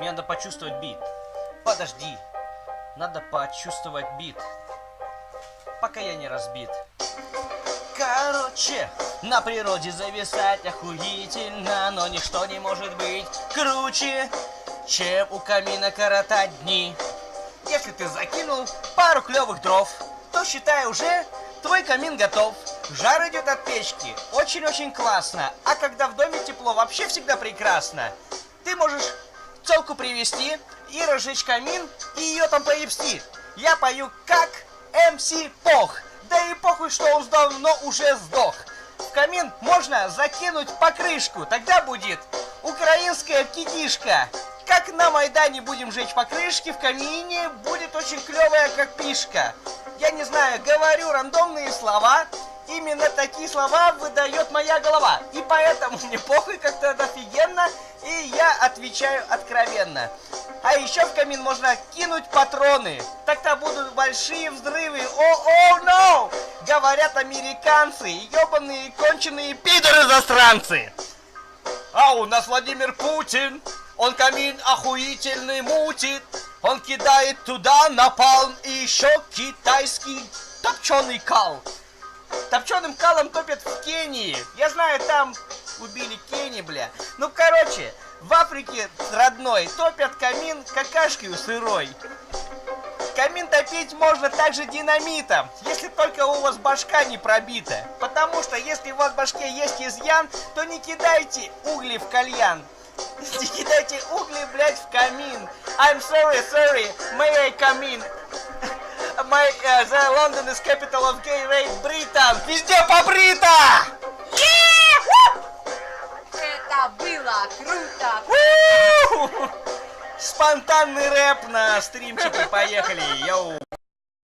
Мне надо почувствовать бит. Подожди. Надо почувствовать бит. Пока я не разбит. Короче, на природе зависать охуительно, но ничто не может быть круче, чем у камина коротать дни. Если ты закинул пару клевых дров, то считай уже твой камин готов. Жар идет от печки, очень-очень классно. А когда в доме тепло, вообще всегда прекрасно. Ты можешь телку привести и разжечь камин, и ее там поебсти. Я пою как МС Пох. Да и похуй, что он давно уже сдох. В камин можно закинуть покрышку, тогда будет украинская китишка. Как на Майдане будем жечь покрышки, в камине будет очень клевая как пишка. Я не знаю, говорю рандомные слова, именно такие слова выдает моя голова. И поэтому мне похуй, как-то офигенно, и я отвечаю откровенно. А еще в камин можно кинуть патроны. Тогда будут большие взрывы. О, no! Говорят американцы, ебаные конченые пидоры-застранцы. А у нас Владимир Путин, он камин охуительный мутит. Он кидает туда напалм и еще китайский топченый кал. Топченым калом топят в Кении. Я знаю, там убили Кенни, бля. Ну, короче, в Африке родной топят камин какашкой сырой. Камин топить можно также динамитом, если только у вас башка не пробита. Потому что если у вас в башке есть изъян, то не кидайте угли в кальян. Не кидайте угли, блядь, в камин. I'm sorry, may I come in? The London is capital of gay rape Britain. Везде побрито! Это было круто! Спонтанный рэп на стримчике, поехали, йоу!